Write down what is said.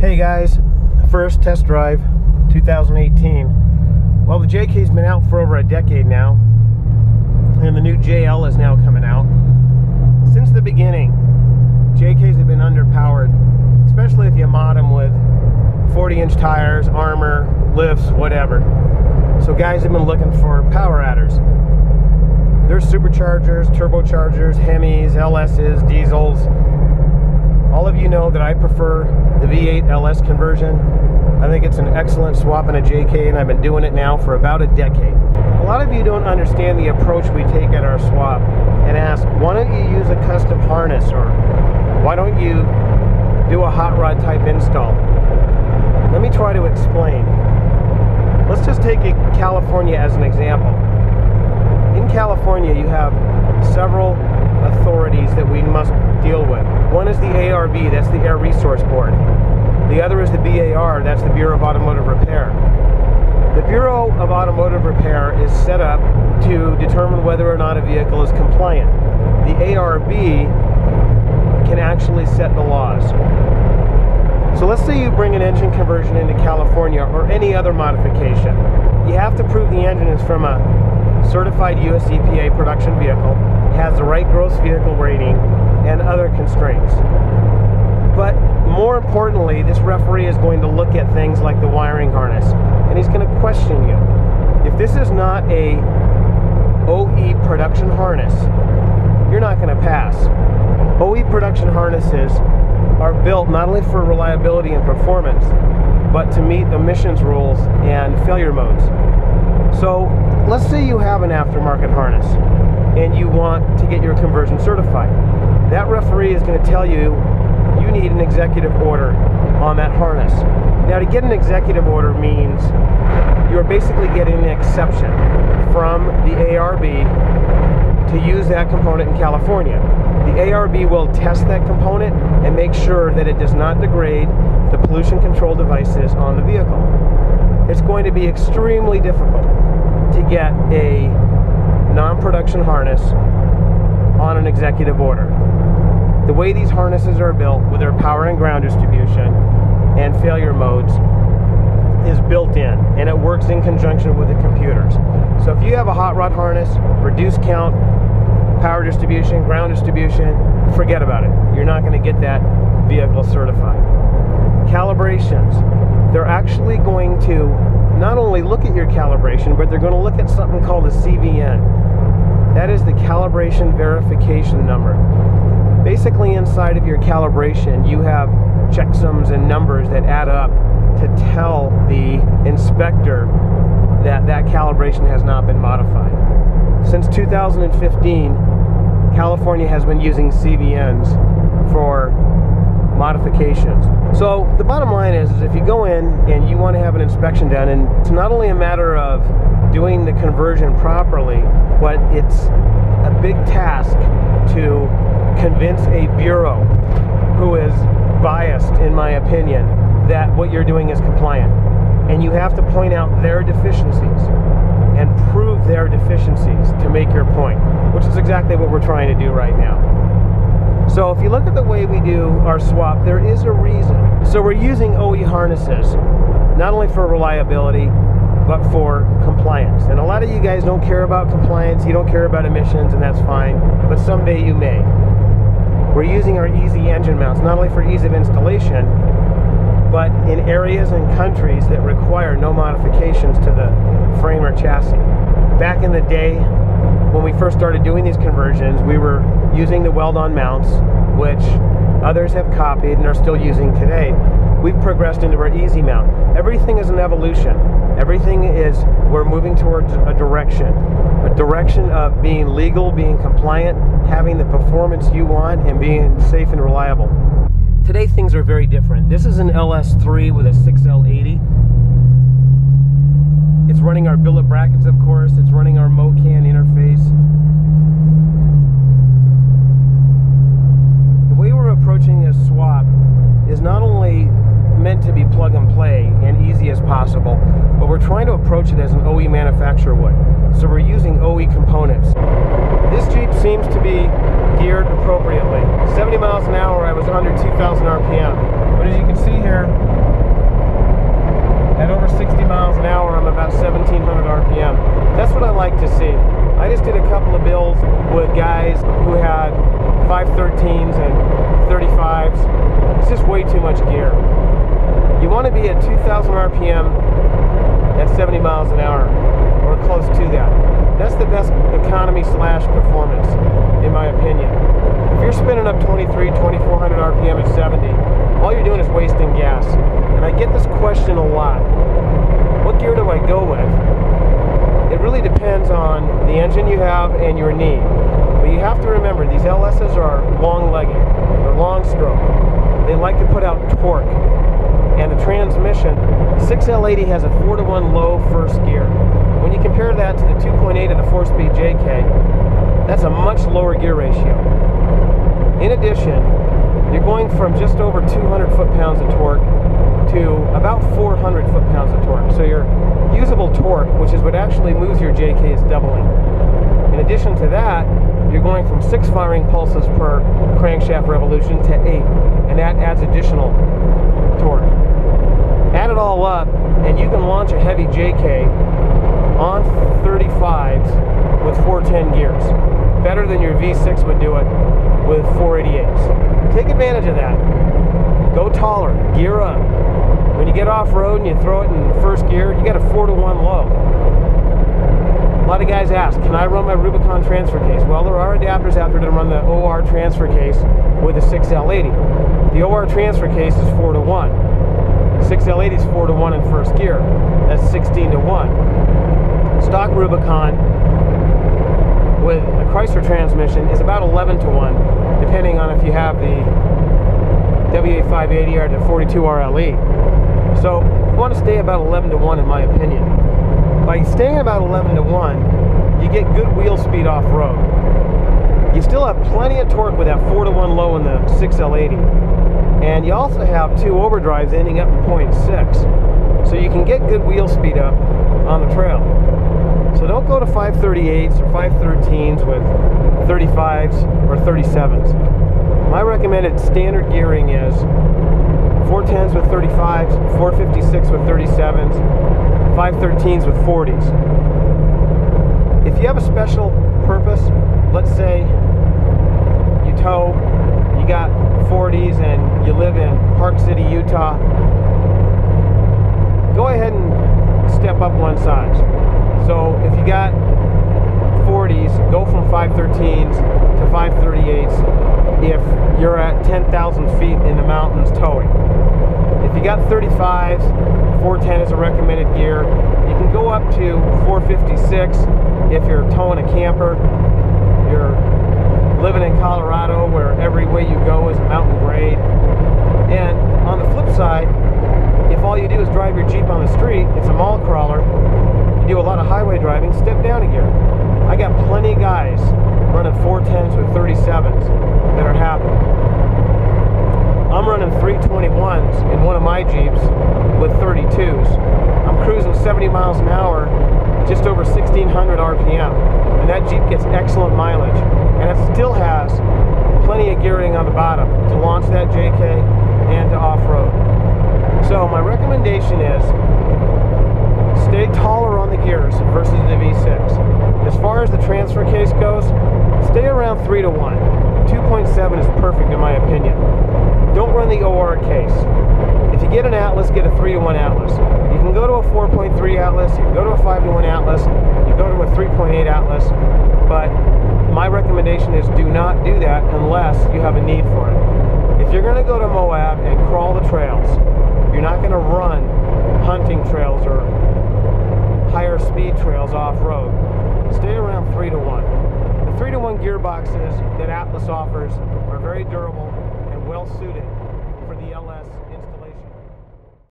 Hey guys, first test drive 2018. Well, the JK's been out for over a decade now, and the new JL is now coming out. Since the beginning, JK's have been underpowered, especially if you mod them with 40-inch tires, armor, lifts, whatever. So guys have been looking for power adders. There's superchargers, turbochargers, Hemis, LSs, diesels. All of you know that I prefer the V8 LS conversion. I think it's an excellent swap in a JK, and I've been doing it now for about a decade. A lot of you don't understand the approach we take at our swap and ask, why don't you use a custom harness, or why don't you do a hot rod type install? Let me try to explain. Let's just take California as an example. In California, you have several authorities that we must deal with. One is the ARB, that's the Air Resource Board. The other is the BAR, that's the Bureau of Automotive Repair. The Bureau of Automotive Repair is set up to determine whether or not a vehicle is compliant. The ARB can actually set the laws. So let's say you bring an engine conversion into California or any other modification. You have to prove the engine is from a certified US EPA production vehicle, has the right gross vehicle rating, and other constraints. But more importantly, this referee is going to look at things like the wiring harness, and he's going to question you. If this is not a OE production harness, you're not going to pass. OE production harnesses are built not only for reliability and performance, but to meet emissions rules and failure modes. So let's say you have an aftermarket harness and you want to get your conversion certified. That referee is going to tell you you need an executive order on that harness. Now, to get an executive order means you're basically getting an exception from the ARB to use that component in California. The ARB will test that component and make sure that it does not degrade the pollution control devices on the vehicle. It's going to be extremely difficult to get a non-production harness on an executive order. The way these harnesses are built with their power and ground distribution and failure modes is built in, and it works in conjunction with the computers. So if you have a hot rod harness, reduced count, power distribution, ground distribution, forget about it. You're not going to get that vehicle certified. Calibrations. They're actually going to not only look at your calibration, but they're going to look at something called a CVN. That is the calibration verification number. Basically, inside of your calibration, you have checksums and numbers that add up to tell the inspector that that calibration has not been modified. Since 2015, California has been using CVNs for modifications. So the bottom line is if you go in and you want to have an inspection done, and it's not only a matter of doing the conversion properly, but it's a big task to convince a bureau who is biased, in my opinion, that what you're doing is compliant. And you have to point out their deficiencies and prove their deficiencies to make your point, which is exactly what we're trying to do right now. So if you look at the way we do our swap, there is a reason. So we're using OE harnesses, not only for reliability, but for compliance. And a lot of you guys don't care about compliance, you don't care about emissions, and that's fine, but someday you may. We're using our easy engine mounts, not only for ease of installation, but in areas and countries that require no modifications to the frame or chassis. Back in the day, when we first started doing these conversions, we were using the weld-on mounts, which others have copied and are still using today. We've progressed into our easy mount. Everything is an evolution. Everything is, we're moving towards a direction of being legal, being compliant, having the performance you want, and being safe and reliable. Today things are very different. This is an LS3 with a 6L80. It's running our billet brackets, of course. It's running our MoCAN interface. The way we're approaching this swap is not only meant to be plug and play and easy as possible, but we're trying to approach it as an OE manufacturer would. So we're using OE components. This Jeep seems to be geared appropriately. 70 miles an hour, I was under 2,000 RPM. But as you can see here, guys who had 513s and 35s. It's just way too much gear. You want to be at 2,000 RPM at 70 miles an hour, or close to that. That's the best economy slash performance, in my opinion. If you're spinning up 2,400 RPM at 70, all you're doing is wasting gas. And I get this question a lot. What gear do I go with? It really depends on the engine you have and your need. But you have to remember, these LSs are long-legged. They're long stroke. They like to put out torque. And the transmission, 6L80 has a 4-to-1 low first gear. When you compare that to the 2.8 of the 4-speed JK, that's a much lower gear ratio. In addition, you're going from just over 200 foot-pounds of torque to about 400 foot-pounds of torque. So your usable torque, which is what actually moves your JK, is doubling. In addition to that, you're going from 6 firing pulses per crankshaft revolution to 8, and that adds additional torque. Add it all up, and you can launch a heavy JK on 35s with 410 gears. Better than your V6 would do it with 488s. Take advantage of that. Go taller, gear up. When you get off-road and you throw it in first gear, you got a 4-to-1 low. A lot of guys ask, can I run my Rubicon transfer case? Well, there are adapters out there that run the OR transfer case with a 6L80. The OR transfer case is 4-to-1. 6L80 is 4-to-1 in first gear. That's 16-to-1. Stock Rubicon with a Chrysler transmission is about 11-to-1, depending on if you have the WA580 or the 42RLE. So you want to stay about 11-to-1 in my opinion. By staying about 11-to-1, you get good wheel speed off-road. You still have plenty of torque with that 4-to-1 low in the 6L80. And you also have 2 overdrives ending up in 0.6. So you can get good wheel speed up on the trail. So don't go to 538s or 513s with 35s or 37s. My recommended standard gearing is 410s with 35s, 456 with 37s, 513s with 40s. If you have a special purpose, let's say you tow, you got 40s and you live in Park City, Utah, go ahead and step up one size. So if you got 40s, go from 513s to 538s if you're at 10,000 feet in the mountains towing. If you got 35s, 410 is a recommended gear. You can go up to 456 if you're towing a camper. You're living in Colorado where every way you go is a mountain grade. And on the flip side, if all you do is drive your Jeep on the street, it's a mall crawler, you do a lot of highway driving, step down a gear. I got plenty of guys running 410s with 37s that are happy. I'm running 321s in one of my Jeeps with 32s. I'm cruising 70 miles an hour, just over 1,600 RPM. And that Jeep gets excellent mileage. And it still has plenty of gearing on the bottom to launch that JK and to off-road. So my recommendation is stay taller on the gears versus the V6. As far as the transfer case goes, stay around 3-to-1. 2.7 is perfect in my opinion. Don't run the OR case. If you get an Atlas, get a 3-to-1 Atlas. You can go to a 4.3 Atlas, you can go to a 5-to-1 Atlas, you go to a 3.8 Atlas, but my recommendation is do not do that unless you have a need for it. If you're going to go to Moab and crawl the trails, you're not going to run hunting trails or higher speed trails off-road. Stay around 3-to-1. The 3-to-1 gearboxes that Atlas offers are very durable and well suited